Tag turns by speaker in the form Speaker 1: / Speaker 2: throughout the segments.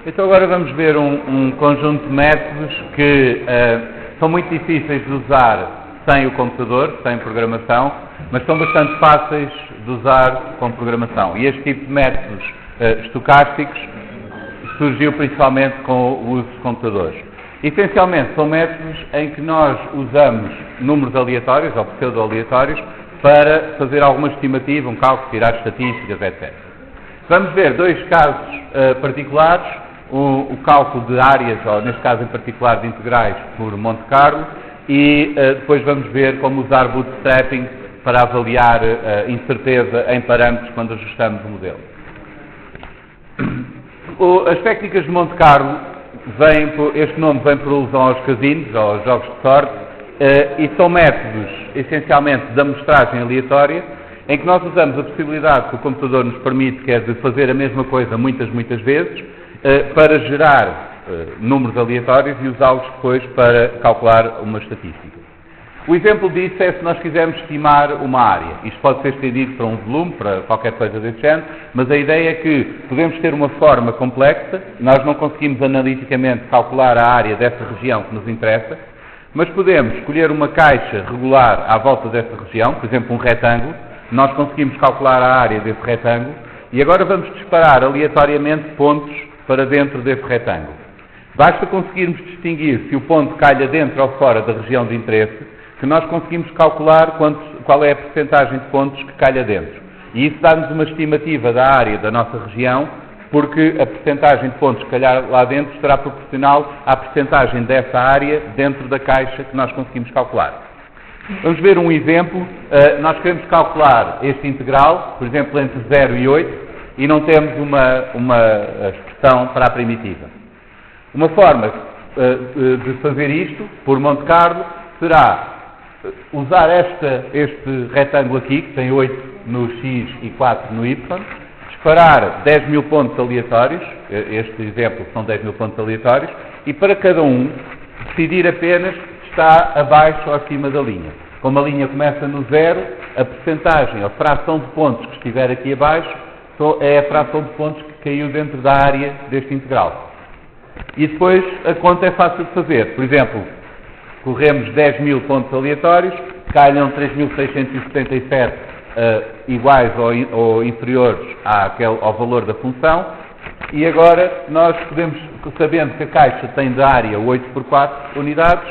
Speaker 1: Então agora vamos ver um conjunto de métodos que são muito difíceis de usar sem o computador, sem programação, mas são bastante fáceis de usar com programação. E este tipo de métodos estocásticos surgiu principalmente com o uso de computadores. Essencialmente são métodos em que nós usamos números aleatórios ou pseudo-aleatórios para fazer alguma estimativa, um cálculo, tirar estatísticas, etc. Vamos ver dois casos particulares, o cálculo de áreas, ou neste caso em particular de integrais por Monte Carlo, e depois vamos ver como usar bootstrapping para avaliar incerteza em parâmetros quando ajustamos o modelo. As técnicas de Monte Carlo, este nome vem por alusão aos casinos, aos jogos de sorte, e são métodos, essencialmente, de amostragem aleatória, em que nós usamos a possibilidade que o computador nos permite, que é de fazer a mesma coisa muitas vezes, para gerar números aleatórios e usá-los depois para calcular uma estatística. O exemplo disso é se nós quisermos estimar uma área. Isto pode ser estendido para um volume, para qualquer coisa desse género, mas a ideia é que podemos ter uma forma complexa, nós não conseguimos analiticamente calcular a área dessa região que nos interessa, mas podemos escolher uma caixa regular à volta dessa região, por exemplo um retângulo, nós conseguimos calcular a área desse retângulo e agora vamos disparar aleatoriamente pontos para dentro desse retângulo. Basta conseguirmos distinguir se o ponto calha dentro ou fora da região de interesse, que nós conseguimos calcular qual é a percentagem de pontos que calha dentro. E isso dá-nos uma estimativa da área da nossa região, porque a percentagem de pontos que calhar lá dentro será proporcional à percentagem dessa área dentro da caixa que nós conseguimos calcular. Vamos ver um exemplo. Nós queremos calcular este integral, por exemplo, entre 0 e 8, e não temos uma expressão para a primitiva. Uma forma de fazer isto, por Monte Carlo, será usar este retângulo aqui, que tem 8 no x e 4 no y, disparar 10.000 pontos aleatórios, este exemplo são 10.000 pontos aleatórios, e para cada um decidir apenas se está abaixo ou acima da linha. Como a linha começa no 0, a percentagem, a fração de pontos que estiver aqui abaixo, é a fração de pontos que caiu dentro da área deste integral. E depois a conta é fácil de fazer. Por exemplo, corremos 10.000 pontos aleatórios, calham 3.677 iguais ou inferiores ao valor da função, e agora nós podemos, sabendo que a caixa tem de área 8 por 4 unidades,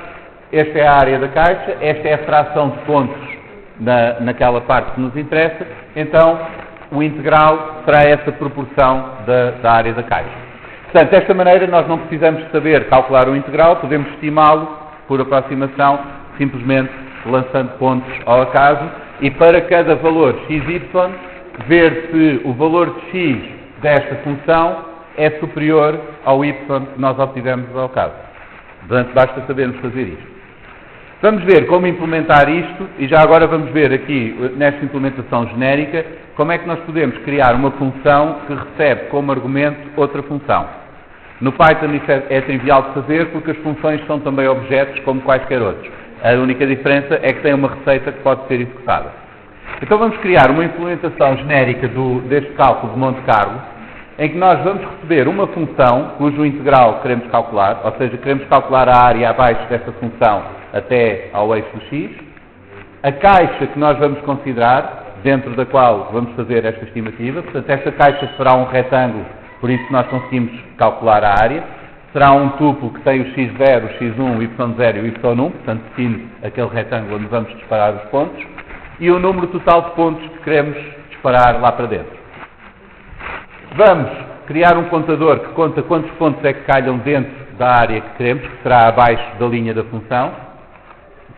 Speaker 1: esta é a área da caixa, esta é a fração de pontos naquela parte que nos interessa, então o integral será essa proporção da área da caixa. Portanto, desta maneira nós não precisamos saber calcular o integral, podemos estimá-lo por aproximação, simplesmente lançando pontos ao acaso, e para cada valor x, y, ver se o valor de x desta função é superior ao y que nós obtivemos ao acaso. Portanto, basta sabermos fazer isto. Vamos ver como implementar isto, e já agora vamos ver aqui, nesta implementação genérica, como é que nós podemos criar uma função que recebe como argumento outra função. No Python isso é trivial de fazer porque as funções são também objetos como quaisquer outros. A única diferença é que tem uma receita que pode ser executada. Então vamos criar uma implementação genérica deste cálculo de Monte Carlo, em que nós vamos receber uma função cujo integral queremos calcular, ou seja, queremos calcular a área abaixo dessa função até ao eixo do x, a caixa que nós vamos considerar, dentro da qual vamos fazer esta estimativa, portanto esta caixa será um retângulo, por isso nós conseguimos calcular a área, será um tuplo que tem o x0, o x1, o y0 e o y1, portanto define aquele retângulo onde vamos disparar os pontos, e o número total de pontos que queremos disparar lá para dentro. Vamos criar um contador que conta quantos pontos é que calham dentro da área que queremos, que será abaixo da linha da função.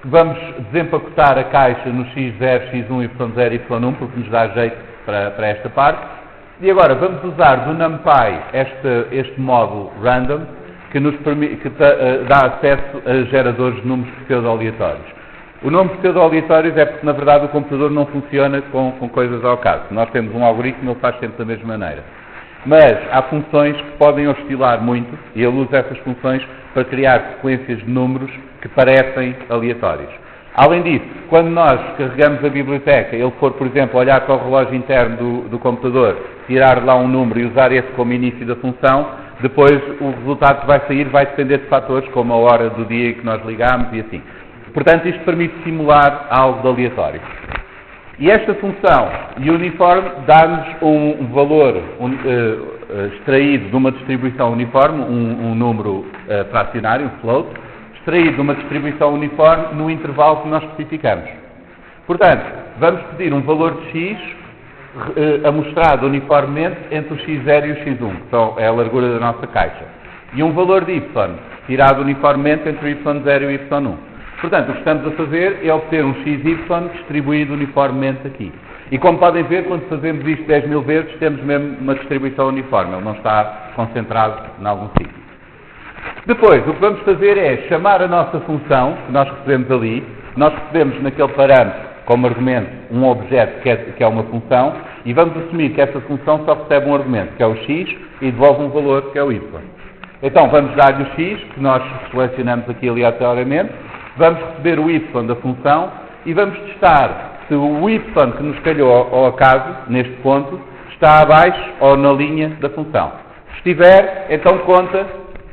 Speaker 1: Vamos desempacotar a caixa no x0, x1, y0 e y1, porque nos dá jeito para esta parte. E agora vamos usar do NumPy este módulo random que dá acesso a geradores de números pseudo-aleatórios. O nome pseudo-aleatórios é porque na verdade o computador não funciona com coisas ao caso. Nós temos um algoritmo, ele faz sempre da mesma maneira. Mas há funções que podem oscilar muito e ele usa essas funções para criar sequências de números que parecem aleatórios. Além disso, quando nós carregamos a biblioteca, ele for, por exemplo, olhar para o relógio interno do computador, tirar lá um número e usar esse como início da função, depois o resultado que vai sair vai depender de fatores como a hora do dia que nós ligamos e assim. Portanto, isto permite simular algo de aleatório. E esta função uniforme dá-nos um valor extraído de uma distribuição uniforme, um número fracionário, um float, extraído de uma distribuição uniforme no intervalo que nós especificamos. Portanto, vamos pedir um valor de x amostrado uniformemente entre o x0 e o x1, que é a largura da nossa caixa, e um valor de y tirado uniformemente entre o y0 e o y1. Portanto, o que estamos a fazer é obter um xy distribuído uniformemente aqui. E como podem ver, quando fazemos isto 10.000 vezes, temos mesmo uma distribuição uniforme, ele não está concentrado em algum sítio. Depois, o que vamos fazer é chamar a nossa função, que nós recebemos ali, nós recebemos naquele parâmetro, como argumento, um objeto que é uma função, e vamos assumir que essa função só recebe um argumento, que é o x, e devolve um valor, que é o y. Então, vamos dar-lhe o x, que nós selecionamos aqui aleatoriamente, vamos receber o y da função, e vamos testar se o y que nos calhou ao acaso, neste ponto, está abaixo ou na linha da função. Se estiver, então conta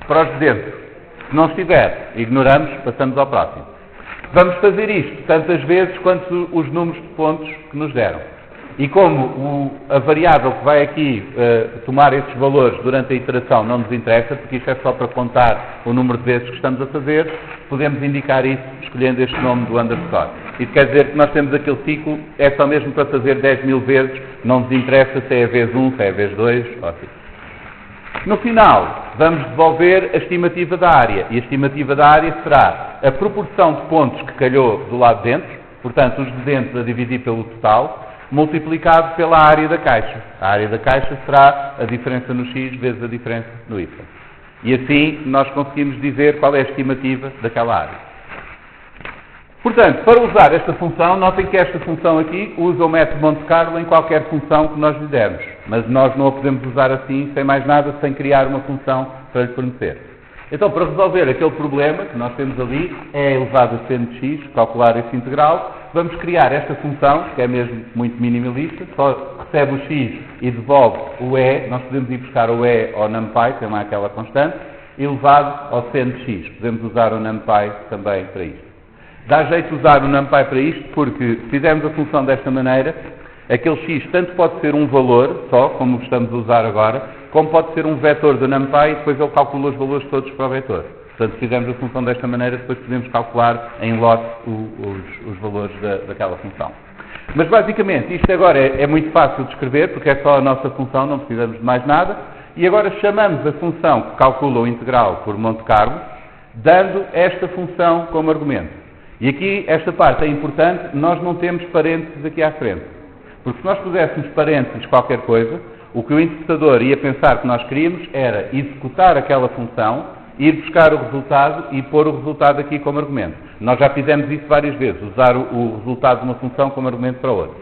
Speaker 1: para os de dentro. Se não estiver, ignoramos, passamos ao próximo. Vamos fazer isto tantas vezes quanto os números de pontos que nos deram. E como a variável que vai aqui tomar esses valores durante a iteração não nos interessa, porque isto é só para contar o número de vezes que estamos a fazer, podemos indicar isso escolhendo este nome do underscore. Isso quer dizer que nós temos aquele ciclo, é só mesmo para fazer 10.000 vezes, não nos interessa se é a vez 1, se é a vez 2, ou assim. No final, vamos devolver a estimativa da área, e a estimativa da área será a proporção de pontos que calhou do lado de dentro, portanto os de dentro a dividir pelo total, multiplicado pela área da caixa. A área da caixa será a diferença no x vezes a diferença no y. E assim nós conseguimos dizer qual é a estimativa daquela área. Portanto, para usar esta função, notem que esta função aqui usa o método Monte Carlo em qualquer função que nós lhe dermos. Mas nós não a podemos usar assim, sem mais nada, sem criar uma função para lhe fornecer. Então, para resolver aquele problema que nós temos ali, é elevado a seno de x, calcular esse integral, vamos criar esta função, que é mesmo muito minimalista, só recebe o x e devolve o e, nós podemos ir buscar o e ao numpy, tem lá aquela constante, elevado ao seno de x. Podemos usar o numpy também para isto. Dá jeito de usar o numpy para isto, porque se fizermos a função desta maneira, aquele x tanto pode ser um valor, só, como estamos a usar agora, como pode ser um vetor do numpy e depois ele calcula os valores todos para o vetor. Portanto, se fizermos a função desta maneira, depois podemos calcular em lote os valores daquela função. Mas basicamente, isto agora é muito fácil de escrever, porque é só a nossa função, não precisamos de mais nada, e agora chamamos a função que calcula o integral por Monte Carlo, dando esta função como argumento. E aqui, esta parte é importante, nós não temos parênteses aqui à frente. Porque se nós puséssemos parênteses qualquer coisa, o que o interpretador ia pensar que nós queríamos era executar aquela função, ir buscar o resultado e pôr o resultado aqui como argumento. Nós já fizemos isso várias vezes, usar o resultado de uma função como argumento para outra.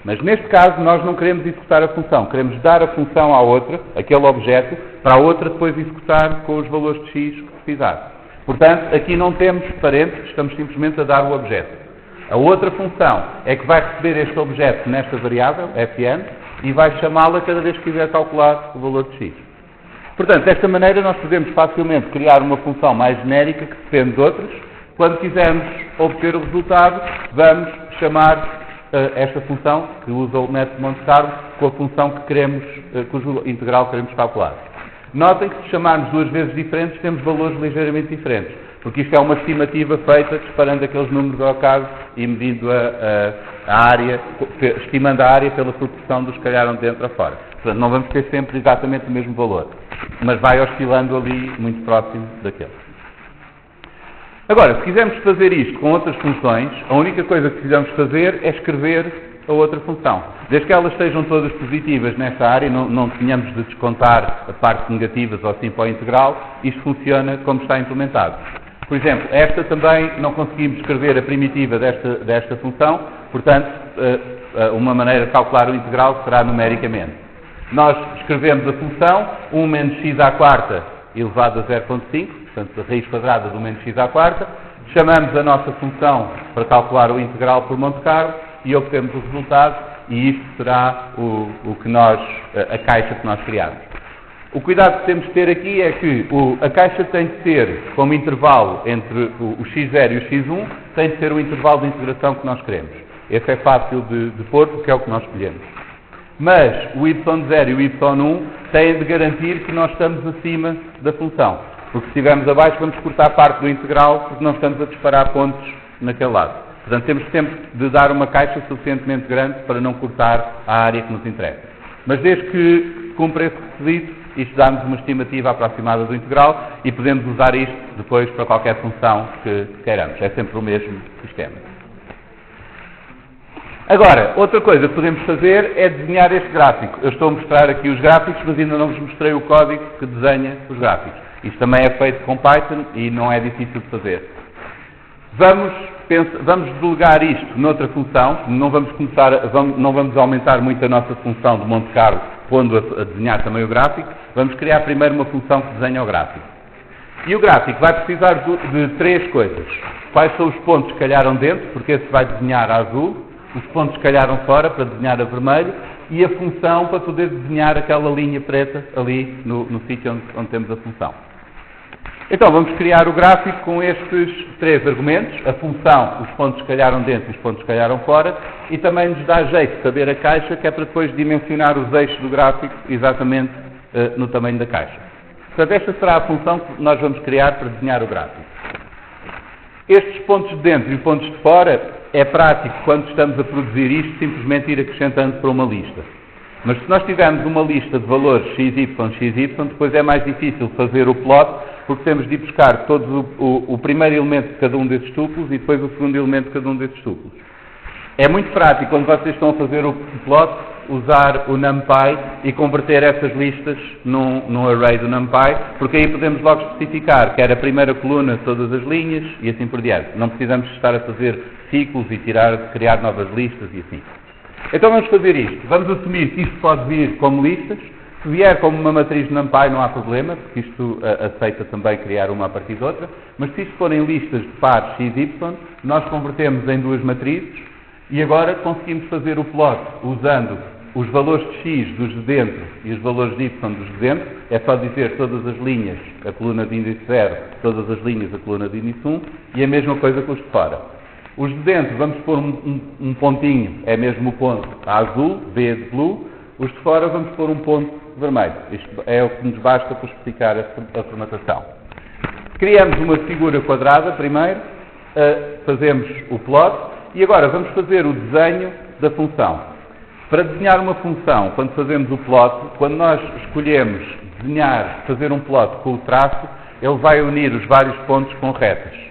Speaker 1: Mas neste caso nós não queremos executar a função, queremos dar a função à outra, aquele objeto, para a outra depois executar com os valores de x que precisar. Portanto, aqui não temos parênteses, estamos simplesmente a dar o objeto. A outra função é que vai receber este objeto nesta variável, fn, e vai chamá-la cada vez que quiser calcular o valor de x. Portanto, desta maneira nós podemos facilmente criar uma função mais genérica que depende de outras. Quando quisermos obter o resultado, vamos chamar esta função, que usa o método Monte Carlo, com a função cujo integral queremos calcular. Notem que se chamarmos duas vezes diferentes, temos valores ligeiramente diferentes, porque isto é uma estimativa feita disparando aqueles números ao acaso e medindo a área, estimando a área pela proporção dos que calharam dentro a fora. Portanto, não vamos ter sempre exatamente o mesmo valor, mas vai oscilando ali muito próximo daquele. Agora, se quisermos fazer isto com outras funções, a única coisa que precisamos fazer é escrever a outra função. Desde que elas estejam todas positivas nesta área, não tenhamos de descontar a parte negativas ou assim para o integral, isto funciona como está implementado. Por exemplo, esta também não conseguimos escrever a primitiva desta função, portanto, uma maneira de calcular o integral será numericamente. Nós escrevemos a função 1 menos x à quarta elevado a 0,5, portanto, a raiz quadrada do menos x à quarta, chamamos a nossa função para calcular o integral por Monte Carlo e obtemos o resultado, e isto será a caixa que nós criamos. O cuidado que temos de ter aqui é que a caixa tem de ter como intervalo entre o x0 e o x1, tem de ser o intervalo de integração que nós queremos. Esse é fácil de pôr porque é o que nós escolhemos. Mas o y0 e o y1 têm de garantir que nós estamos acima da função. Porque se estivermos abaixo vamos cortar parte do integral porque não estamos a disparar pontos naquele lado. Portanto, temos sempre de dar uma caixa suficientemente grande para não cortar a área que nos interessa. Mas desde que cumpra esse requisito, isto dá-nos uma estimativa aproximada do integral e podemos usar isto depois para qualquer função que queiramos. É sempre o mesmo sistema. Agora, outra coisa que podemos fazer é desenhar este gráfico. Eu estou a mostrar aqui os gráficos, mas ainda não vos mostrei o código que desenha os gráficos. Isto também é feito com Python e não é difícil de fazer. Vamos delegar isto noutra função, não vamos aumentar muito a nossa função de Monte Carlo pondo a desenhar também o gráfico, vamos criar primeiro uma função que desenha o gráfico. E o gráfico vai precisar de três coisas. Quais são os pontos que calharam dentro, porque esse vai desenhar a azul, os pontos que calharam fora para desenhar a vermelho e a função para poder desenhar aquela linha preta ali no sítio onde temos a função. Então, vamos criar o gráfico com estes três argumentos, a função, os pontos que calharam dentro e os pontos que calharam fora, e também nos dá jeito de saber a caixa, que é para depois dimensionar os eixos do gráfico exatamente no tamanho da caixa. Portanto, esta será a função que nós vamos criar para desenhar o gráfico. Estes pontos de dentro e pontos de fora, é prático, quando estamos a produzir isto, simplesmente ir acrescentando para uma lista. Mas se nós tivermos uma lista de valores x, y, depois é mais difícil fazer o plot, porque temos de ir buscar todos o primeiro elemento de cada um desses tuplos e depois o segundo elemento de cada um desses tuplos. É muito prático, quando vocês estão a fazer o plot, usar o NumPy e converter essas listas num array do NumPy, porque aí podemos logo especificar quer a primeira coluna, todas as linhas e assim por diante. Não precisamos estar a fazer ciclos e criar novas listas e assim. Então vamos fazer isto. Vamos assumir que isto pode vir como listas. Se vier como uma matriz de NumPy não há problema, porque isto aceita também criar uma a partir de outra. Mas se isto forem listas de pares x, y, nós convertemos em duas matrizes e agora conseguimos fazer o plot usando os valores de x dos de dentro e os valores de y dos de dentro. É só dizer todas as linhas a coluna de índice 0, todas as linhas a coluna de índice 1 e a mesma coisa com os de fora. Os de dentro vamos pôr um pontinho, é mesmo o ponto azul, B de blue. Os de fora vamos pôr um ponto vermelho. Isto é o que nos basta para explicar a formatação. Criamos uma figura quadrada primeiro, fazemos o plot e agora vamos fazer o desenho da função. Para desenhar uma função, quando fazemos o plot, quando nós escolhemos fazer um plot com o traço, ele vai unir os vários pontos com retas.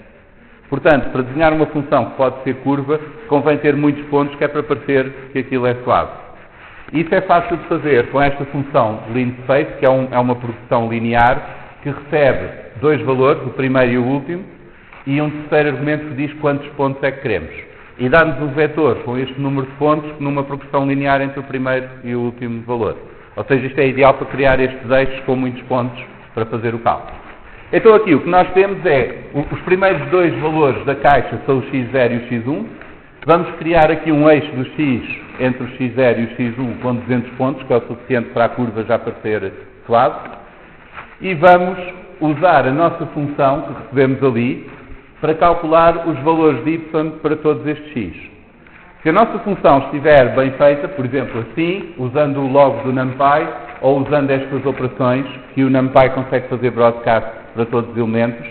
Speaker 1: Portanto, para desenhar uma função que pode ser curva, convém ter muitos pontos, que é para parecer que aquilo é suave. Isso é fácil de fazer com esta função linspace, que é uma progressão linear, que recebe dois valores, o primeiro e o último, e um terceiro argumento que diz quantos pontos é que queremos. E dá-nos um vetor com este número de pontos numa progressão linear entre o primeiro e o último valor. Ou seja, isto é ideal para criar estes eixos com muitos pontos para fazer o cálculo. Então aqui o que nós temos é, os primeiros dois valores da caixa são o x0 e o x1. Vamos criar aqui um eixo do x entre o x0 e o x1 com 200 pontos, que é o suficiente para a curva já parecer suave. E vamos usar a nossa função que recebemos ali para calcular os valores de y para todos estes x. Se a nossa função estiver bem feita, por exemplo assim, usando o log do NumPy, ou usando estas operações que o NumPy consegue fazer broadcast para todos os elementos,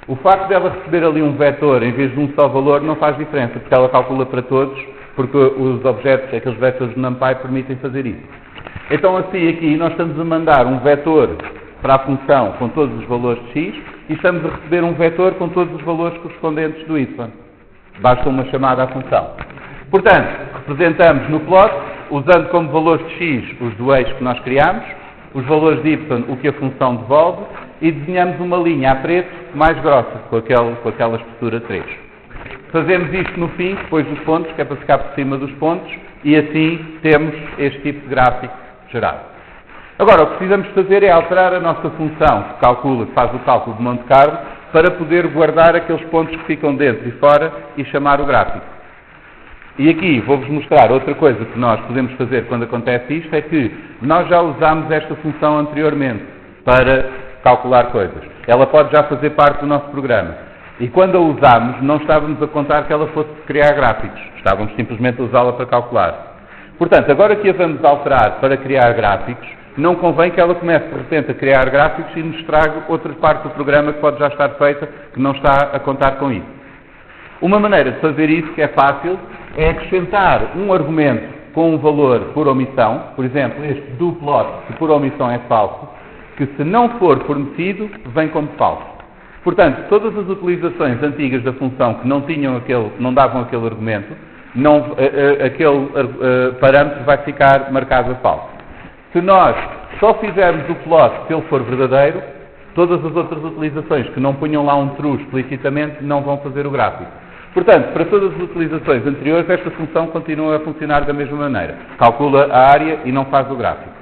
Speaker 1: o facto de ela receber ali um vetor em vez de um só valor não faz diferença, porque ela calcula para todos, porque os objetos, aqueles vetores do NumPy, permitem fazer isso. Então assim aqui nós estamos a mandar um vetor para a função com todos os valores de x e estamos a receber um vetor com todos os valores correspondentes do y. Basta uma chamada à função. Portanto, representamos no plot, usando como valores de x os do eixo que nós criamos, os valores de y, o que a função devolve, e desenhamos uma linha a preto mais grossa, com aquela espessura 3. Fazemos isto no fim, depois dos pontos, que é para ficar por cima dos pontos, e assim temos este tipo de gráfico gerado. Agora, o que precisamos fazer é alterar a nossa função, que faz o cálculo de Monte Carlo, para poder guardar aqueles pontos que ficam dentro e fora e chamar o gráfico. E aqui vou-vos mostrar outra coisa que nós podemos fazer quando acontece isto, é que nós já usámos esta função anteriormente. para calcular coisas. Ela pode já fazer parte do nosso programa. E quando a usamos, não estávamos a contar que ela fosse criar gráficos. Estávamos simplesmente a usá-la para calcular. Portanto, agora que a vamos alterar para criar gráficos, não convém que ela comece de repente a criar gráficos e nos traga outra parte do programa que pode já estar feita, que não está a contar com isso. Uma maneira de fazer isso, que é fácil, é acrescentar um argumento com um valor por omissão, por exemplo, este do plot, que por omissão é falso, que se não for fornecido, vem como falso. Portanto, todas as utilizações antigas da função que não davam aquele argumento, aquele parâmetro vai ficar marcado a falso. Se nós só fizermos o plot se ele for verdadeiro, todas as outras utilizações que não punham lá um true explicitamente não vão fazer o gráfico. Portanto, para todas as utilizações anteriores, esta função continua a funcionar da mesma maneira. Calcula a área e não faz o gráfico.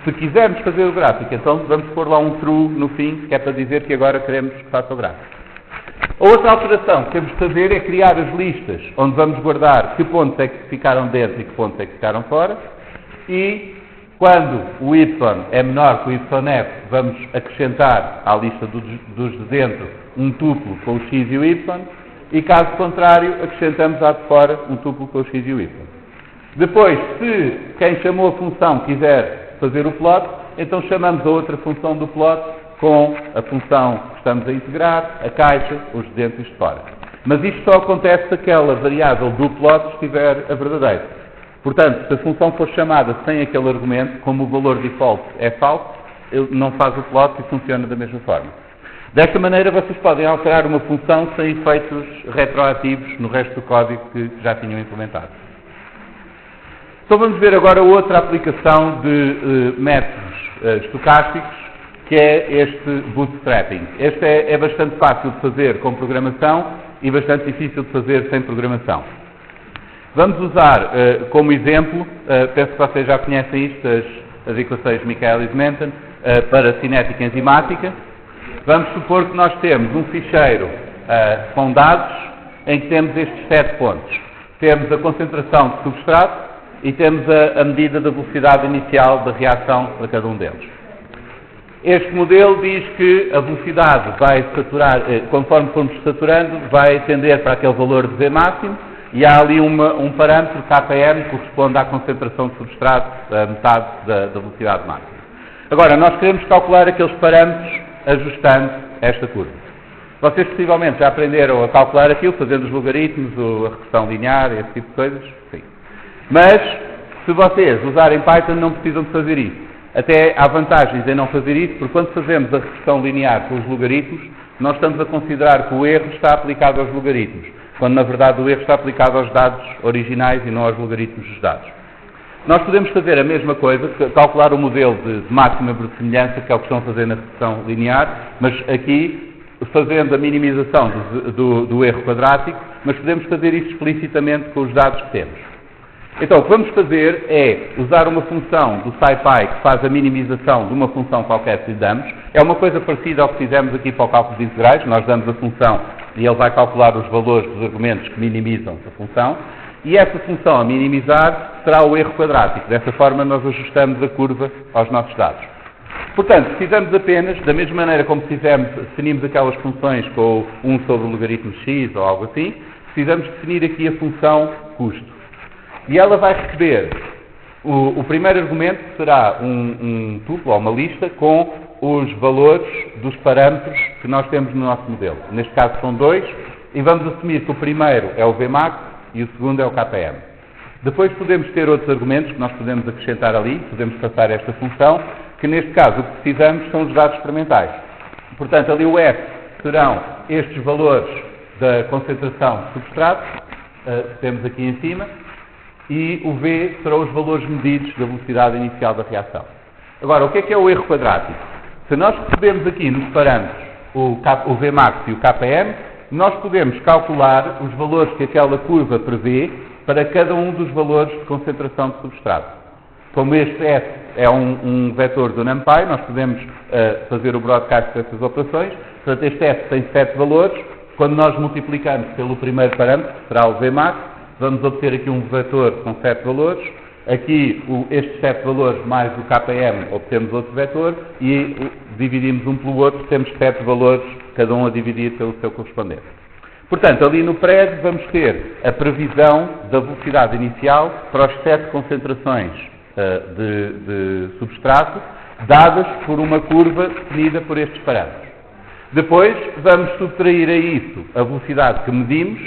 Speaker 1: Se quisermos fazer o gráfico, então vamos pôr lá um true no fim, que é para dizer que agora queremos que faça o gráfico. A outra alteração que temos de fazer é criar as listas, onde vamos guardar que pontos é que ficaram dentro e que pontos é que ficaram fora. E quando o y é menor que o yf, vamos acrescentar à lista dos de dentro um tuplo com o x e o y. E caso contrário, acrescentamos à de fora um tuplo com o x e o y. Depois, se quem chamou a função quiser fazer o plot, então chamamos a outra função do plot com a função que estamos a integrar, a caixa, os de dentro e os de fora. Mas isto só acontece se aquela variável do plot estiver a verdadeira. Portanto, se a função for chamada sem aquele argumento, como o valor default é falso, ele não faz o plot e funciona da mesma forma. Desta maneira, vocês podem alterar uma função sem efeitos retroativos no resto do código que já tinham implementado. Então vamos ver agora outra aplicação de métodos estocásticos, que é este bootstrapping. Este é bastante fácil de fazer com programação e bastante difícil de fazer sem programação. Vamos usar como exemplo, penso que vocês já conhecem isto, as equações de Michaelis-Menten, para cinética enzimática. Vamos supor que nós temos um ficheiro com dados em que temos estes 7 pontos. Temos a concentração de substrato e temos a medida da velocidade inicial da reação para cada um deles. Este modelo diz que a velocidade vai saturar, conforme formos saturando, vai tender para aquele valor de V máximo e há ali um parâmetro, KM, que corresponde à concentração de substrato, a metade da velocidade máxima. Agora, nós queremos calcular aqueles parâmetros ajustando esta curva. Vocês possivelmente já aprenderam a calcular aquilo, fazendo os logaritmos, a regressão linear, esse tipo de coisas. Sim. Mas, se vocês usarem Python, não precisam de fazer isso. Até há vantagens em não fazer isso, porque quando fazemos a regressão linear com os logaritmos, nós estamos a considerar que o erro está aplicado aos logaritmos, quando na verdade o erro está aplicado aos dados originais e não aos logaritmos dos dados. Nós podemos fazer a mesma coisa, calcular o modelo de máxima verossimilhança, que é o que estão a fazer na regressão linear, mas aqui fazendo a minimização do erro quadrático, mas podemos fazer isso explicitamente com os dados que temos. Então, o que vamos fazer é usar uma função do SciPy que faz a minimização de uma função qualquer que lhe damos. É uma coisa parecida ao que fizemos aqui para o cálculo de integrais. Nós damos a função e ele vai calcular os valores dos argumentos que minimizam a função. E essa função a minimizar será o erro quadrático. Dessa forma, nós ajustamos a curva aos nossos dados. Portanto, precisamos apenas, da mesma maneira como definimos aquelas funções com 1 sobre o logaritmo de x ou algo assim, precisamos definir aqui a função custo. E ela vai receber o primeiro argumento, que será um tuplo ou uma lista com os valores dos parâmetros que nós temos no nosso modelo. Neste caso são 2, e vamos assumir que o primeiro é o Vmax e o segundo é o KM. Depois podemos ter outros argumentos que nós podemos acrescentar ali, podemos passar esta função, que neste caso o que precisamos são os dados experimentais. Portanto, ali o F serão estes valores da concentração de substrato, que temos aqui em cima, e o V serão os valores medidos da velocidade inicial da reação. Agora, o que é o erro quadrático? Se nós recebemos aqui nos parâmetros o Vmax e o KM, nós podemos calcular os valores que aquela curva prevê para cada um dos valores de concentração de substrato. Como este S é um vetor do NumPy, nós podemos fazer o broadcast dessas operações. Portanto, este S tem 7 valores. Quando nós multiplicamos pelo primeiro parâmetro, que será o Vmax, vamos obter aqui um vetor com 7 valores. Aqui, estes 7 valores mais o KM, obtemos outro vetor e dividimos um pelo outro, temos 7 valores, cada um a dividir pelo seu correspondente. Portanto, ali no prédio vamos ter a previsão da velocidade inicial para as 7 concentrações de substrato, dadas por uma curva definida por estes parâmetros. Depois, vamos subtrair a isso a velocidade que medimos,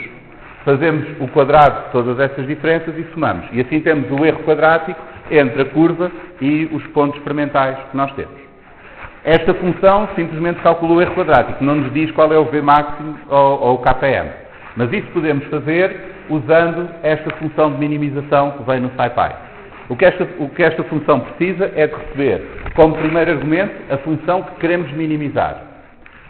Speaker 1: fazemos o quadrado de todas essas diferenças e somamos. E assim temos o erro quadrático entre a curva e os pontos experimentais que nós temos. Esta função simplesmente calcula o erro quadrático, não nos diz qual é o V máximo ou o KM. Mas isso podemos fazer usando esta função de minimização que vem no SciPy. O que esta função precisa é de receber, como primeiro argumento, a função que queremos minimizar.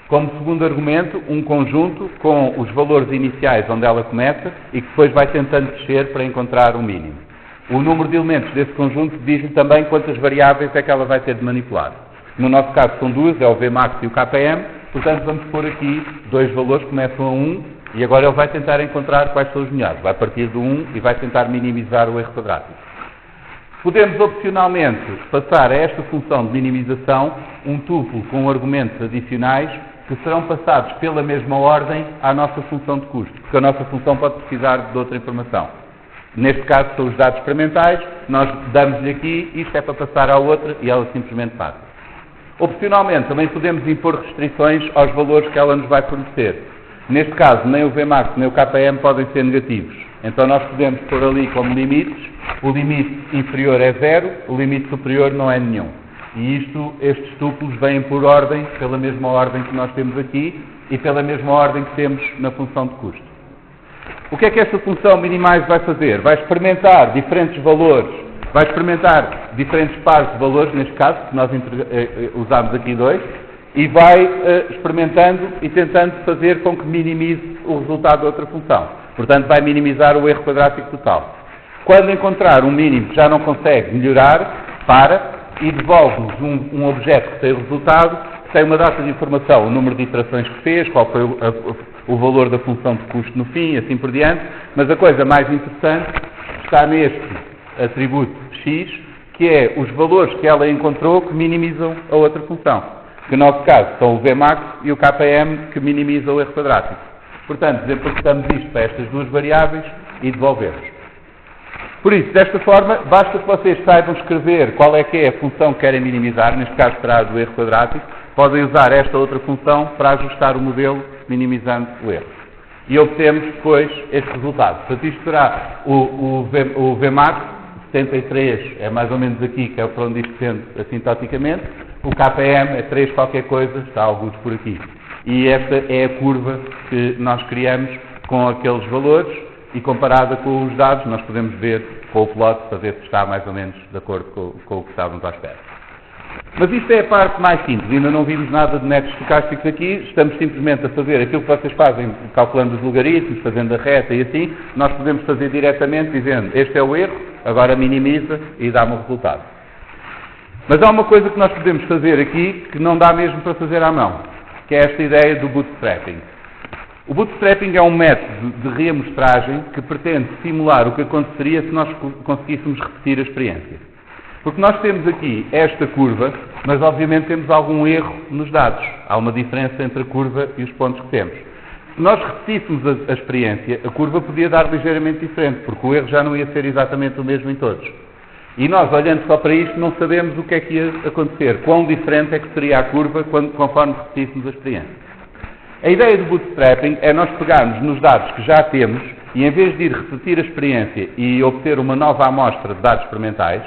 Speaker 1: Como segundo argumento, um conjunto com os valores iniciais onde ela começa e que depois vai tentando descer para encontrar o mínimo. O número de elementos desse conjunto diz-lhe também quantas variáveis é que ela vai ter de manipular. No nosso caso são duas, é o Vmax e o KM, portanto vamos pôr aqui 2 valores que começam a 1 e agora ele vai tentar encontrar quais são os melhores. Vai partir do 1 e vai tentar minimizar o erro quadrático. Podemos opcionalmente passar a esta função de minimização um tuplo com argumentos adicionais que serão passados pela mesma ordem à nossa função de custo, porque a nossa função pode precisar de outra informação. Neste caso são os dados experimentais, nós damos-lhe aqui, isto é para passar à outra e ela simplesmente passa. Opcionalmente também podemos impor restrições aos valores que ela nos vai fornecer. Neste caso nem o Vmax nem o KM podem ser negativos, então nós podemos pôr ali como limites, o limite inferior é 0, o limite superior não é nenhum. E estes tuplos vêm por ordem, pela mesma ordem que nós temos aqui e pela mesma ordem que temos na função de custo. O que é que esta função minimize vai fazer? Vai experimentar diferentes valores, vai experimentar diferentes pares de valores, neste caso, que nós usamos aqui 2, e vai experimentando e tentando fazer com que minimize o resultado da outra função. Portanto, vai minimizar o erro quadrático total. Quando encontrar um mínimo que já não consegue melhorar, para e devolve-nos um objeto que tem o resultado, que tem uma data de informação, o número de iterações que fez, qual foi o valor da função de custo no fim, e assim por diante. Mas a coisa mais interessante está neste atributo x, que é os valores que ela encontrou que minimizam a outra função. Que no nosso caso são o Vmax e o KM, que minimizam o erro quadrático. Portanto, desemprestamos isto para estas duas variáveis e devolvemos. Por isso, desta forma, basta que vocês saibam escrever qual é que é a função que querem minimizar, neste caso será do erro quadrático, podem usar esta outra função para ajustar o modelo, minimizando o erro. E obtemos depois este resultado. Portanto, isto será o Vmax, 73 é mais ou menos aqui, que é para onde isto sendo assintoticamente, o KM é 3 qualquer coisa, está alguns por aqui. E esta é a curva que nós criamos com aqueles valores, e comparada com os dados, nós podemos ver com o plot para ver se está mais ou menos de acordo com o que estávamos à espera. Mas isto é a parte mais simples, ainda não vimos nada de métodos estocásticos aqui, estamos simplesmente a fazer aquilo que vocês fazem, calculando os logaritmos, fazendo a reta e assim, nós podemos fazer diretamente dizendo, este é o erro, agora minimiza e dá-me o resultado. Mas há uma coisa que nós podemos fazer aqui, que não dá mesmo para fazer à mão, que é esta ideia do bootstrapping. O bootstrapping é um método de reamostragem que pretende simular o que aconteceria se nós conseguíssemos repetir a experiência. Porque nós temos aqui esta curva, mas obviamente temos algum erro nos dados. Há uma diferença entre a curva e os pontos que temos. Se nós repetíssemos a experiência, a curva podia dar ligeiramente diferente, porque o erro já não ia ser exatamente o mesmo em todos. E nós, olhando só para isto, não sabemos o que é que ia acontecer. Quão diferente é que seria a curva conforme repetíssemos a experiência. A ideia do bootstrapping é nós pegarmos nos dados que já temos e, em vez de ir repetir a experiência e obter uma nova amostra de dados experimentais,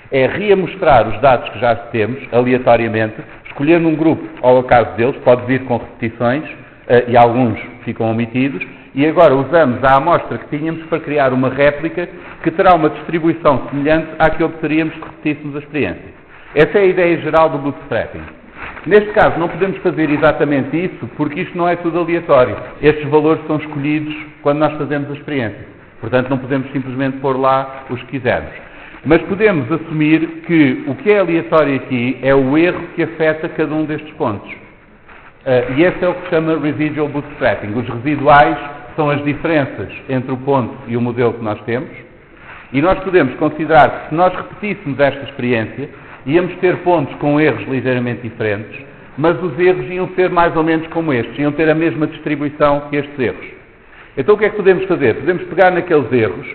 Speaker 1: é reamostrar os dados que já temos, aleatoriamente, escolhendo um grupo ao acaso deles, pode vir com repetições, e alguns ficam omitidos, e agora usamos a amostra que tínhamos para criar uma réplica que terá uma distribuição semelhante à que obteríamos se repetíssemos a experiência. Essa é a ideia geral do bootstrapping. Neste caso, não podemos fazer exatamente isso, porque isto não é tudo aleatório. Estes valores são escolhidos quando nós fazemos a experiência. Portanto, não podemos simplesmente pôr lá os que quisermos. Mas podemos assumir que o que é aleatório aqui é o erro que afeta cada um destes pontos. E esse é o que se chama residual bootstrapping. Os residuais são as diferenças entre o ponto e o modelo que nós temos. E nós podemos considerar que se nós repetíssemos esta experiência, íamos ter pontos com erros ligeiramente diferentes, mas os erros iam ser mais ou menos como estes, iam ter a mesma distribuição que estes erros. Então o que é que podemos fazer? Podemos pegar naqueles erros,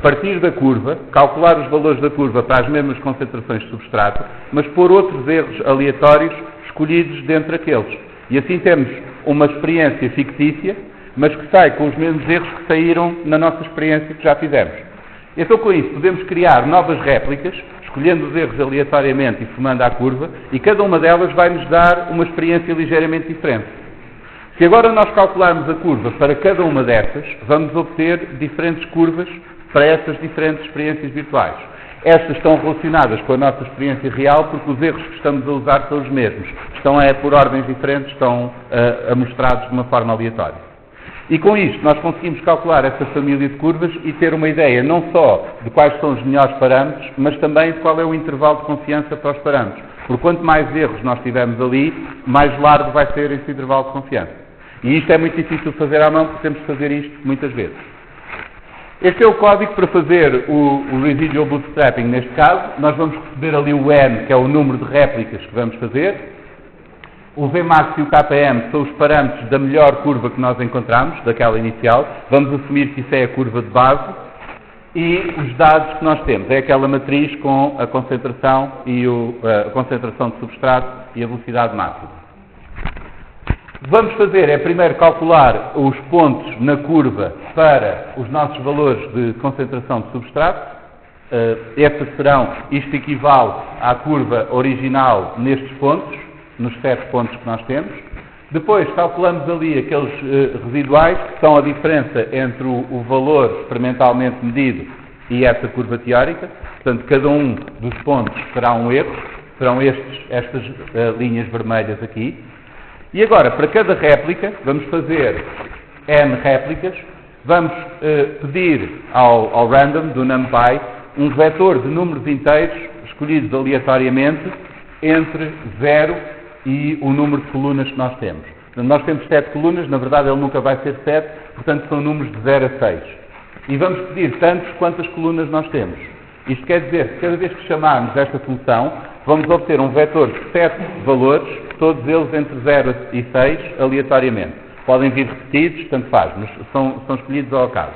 Speaker 1: partir da curva, calcular os valores da curva para as mesmas concentrações de substrato, mas pôr outros erros aleatórios escolhidos dentre aqueles. E assim temos uma experiência fictícia, mas que sai com os mesmos erros que saíram na nossa experiência que já fizemos. Então com isso podemos criar novas réplicas, escolhendo os erros aleatoriamente e somando à curva, e cada uma delas vai nos dar uma experiência ligeiramente diferente. Se agora nós calcularmos a curva para cada uma dessas, vamos obter diferentes curvas para essas diferentes experiências virtuais. Estas estão relacionadas com a nossa experiência real porque os erros que estamos a usar são os mesmos. Estão por ordens diferentes, estão amostrados de uma forma aleatória. E com isto nós conseguimos calcular essa família de curvas e ter uma ideia não só de quais são os melhores parâmetros, mas também de qual é o intervalo de confiança para os parâmetros. Porque quanto mais erros nós tivermos ali, mais largo vai ser esse intervalo de confiança. E isto é muito difícil de fazer à mão porque temos de fazer isto muitas vezes. Este é o código para fazer o residual bootstrapping. Neste caso, nós vamos receber ali o N, que é o número de réplicas que vamos fazer. O Vmax e o Km são os parâmetros da melhor curva que nós encontramos, daquela inicial. Vamos assumir que isso é a curva de base. E os dados que nós temos é aquela matriz com a concentração e a concentração de substrato e a velocidade máxima. Vamos fazer é primeiro calcular os pontos na curva para os nossos valores de concentração de substrato. Isto equivale à curva original nestes pontos, nos 7 pontos que nós temos. Depois calculamos ali aqueles residuais, que são a diferença entre o valor experimentalmente medido e essa curva teórica. Portanto, cada um dos pontos será um erro, serão estas linhas vermelhas aqui. E agora, para cada réplica, vamos fazer N réplicas, vamos pedir ao random do NumPy um vetor de números inteiros escolhidos aleatoriamente entre 0 e o número de colunas que nós temos. Portanto, nós temos 7 colunas, na verdade ele nunca vai ser 7, portanto são números de 0 a 6. E vamos pedir tantos quantas colunas nós temos. Isto quer dizer que cada vez que chamarmos esta função, vamos obter um vetor de 7 valores, todos eles entre 0 e 6, aleatoriamente. Podem vir repetidos, tanto faz, mas são escolhidos ao acaso.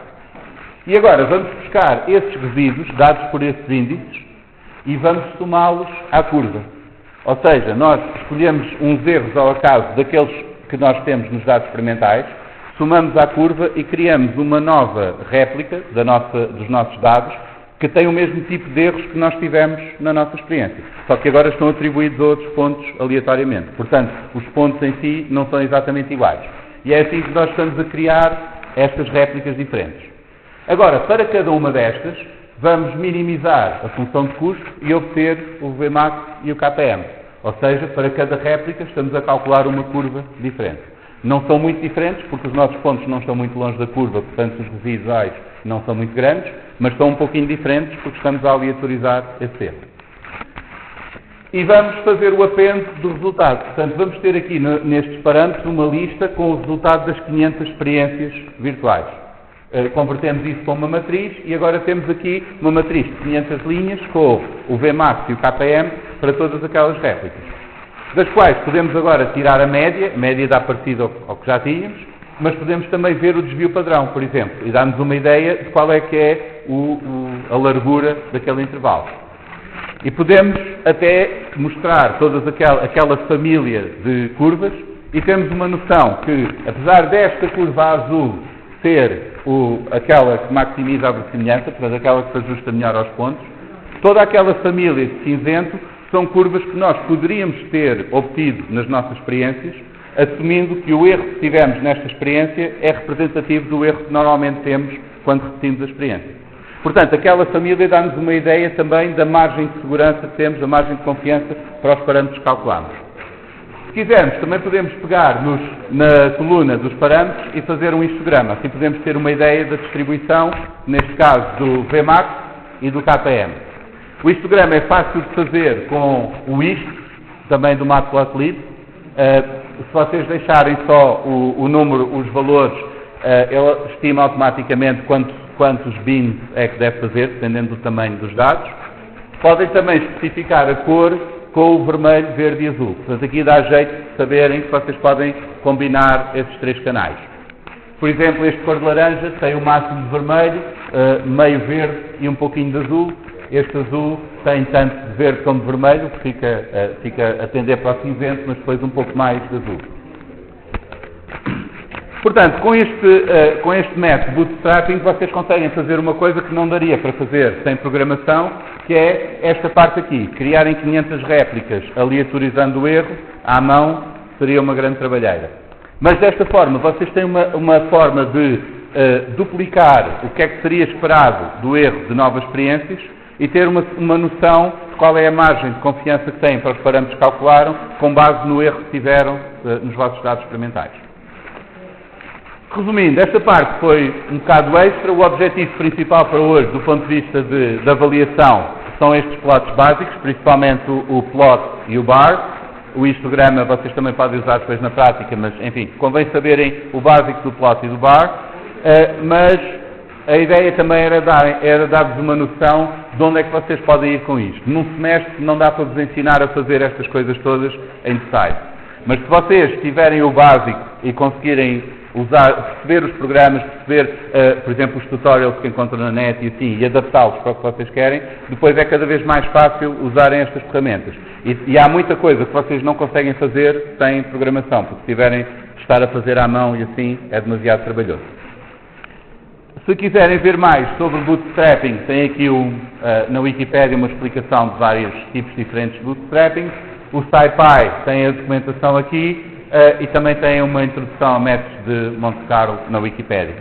Speaker 1: E agora vamos buscar esses resíduos, dados por esses índices, e vamos somá-los à curva. Ou seja, nós escolhemos uns erros ao acaso daqueles que nós temos nos dados experimentais, somamos à curva e criamos uma nova réplica dos nossos dados que tem o mesmo tipo de erros que nós tivemos na nossa experiência. Só que agora estão atribuídos a outros pontos aleatoriamente. Portanto, os pontos em si não são exatamente iguais. E é assim que nós estamos a criar estas réplicas diferentes. Agora, para cada uma destas, vamos minimizar a função de custo e obter o Vmax e o Km. Ou seja, para cada réplica estamos a calcular uma curva diferente. Não são muito diferentes, porque os nossos pontos não estão muito longe da curva, portanto os residuais não são muito grandes, mas são um pouquinho diferentes porque estamos a aleatorizar esse erro. E vamos fazer o append do resultado. Portanto, vamos ter aqui nestes parâmetros uma lista com o resultado das 500 experiências virtuais. Convertemos isso para uma matriz e agora temos aqui uma matriz de 500 linhas com o Vmax e o Km para todas aquelas réplicas, das quais podemos agora tirar a média dá parecido ao que já tínhamos, mas podemos também ver o desvio padrão, por exemplo, e dar-nos uma ideia de qual é que é a largura daquele intervalo. E podemos até mostrar toda aquela família de curvas e temos uma noção que, apesar desta curva azul ser aquela que maximiza a verossimilhança, portanto aquela que se ajusta melhor aos pontos, toda aquela família de cinzento são curvas que nós poderíamos ter obtido nas nossas experiências, assumindo que o erro que tivemos nesta experiência é representativo do erro que normalmente temos quando repetimos a experiência. Portanto, aquela família dá-nos uma ideia também da margem de segurança que temos, da margem de confiança para os parâmetros que calculamos. Se quisermos, também podemos pegar na coluna dos parâmetros e fazer um histograma. Assim podemos ter uma ideia da distribuição, neste caso, do Vmax e do Km. O histograma é fácil de fazer com o hist, também do Matplotlib. Se vocês deixarem só o número, os valores, ele estima automaticamente quanto quantos bins é que deve fazer, dependendo do tamanho dos dados. Podem também especificar a cor com o vermelho, verde e azul. Portanto, aqui dá jeito de saberem que vocês podem combinar esses 3 canais. Por exemplo, este cor de laranja tem o máximo de vermelho, meio verde e um pouquinho de azul. Este azul tem tanto de verde como de vermelho, que fica a tender para o cinzento, mas depois um pouco mais de azul. Portanto, com este método bootstrapping, vocês conseguem fazer uma coisa que não daria para fazer sem programação, que é esta parte aqui. Criarem 500 réplicas aleatorizando o erro à mão seria uma grande trabalheira. Mas desta forma, vocês têm uma forma de duplicar o que é que seria esperado do erro de novas experiências e ter uma noção de qual é a margem de confiança que têm para os parâmetros que calcularam com base no erro que tiveram nos vossos dados experimentais. Resumindo, esta parte foi um bocado extra. O objetivo principal para hoje, do ponto de vista de avaliação, são estes plots básicos, principalmente o plot e o bar. O histograma vocês também podem usar depois na prática, mas, enfim, convém saberem o básico do plot e do bar. Mas a ideia também era dar-vos uma noção de onde é que vocês podem ir com isto. Num semestre não dá para vos ensinar a fazer estas coisas todas em detalhe. Mas se vocês tiverem o básico e conseguirem perceber os programas, perceber, por exemplo, os tutorials que encontram na net e assim, e adaptá-los para o que vocês querem, depois é cada vez mais fácil usarem estas ferramentas. E há muita coisa que vocês não conseguem fazer sem programação, porque se tiverem de estar a fazer à mão e assim, é demasiado trabalhoso. Se quiserem ver mais sobre bootstrapping, tem aqui na Wikipédia uma explicação de vários tipos diferentes de bootstrapping. O SciPy tem a documentação aqui e também tem uma introdução a métodos de Monte Carlo na Wikipédia.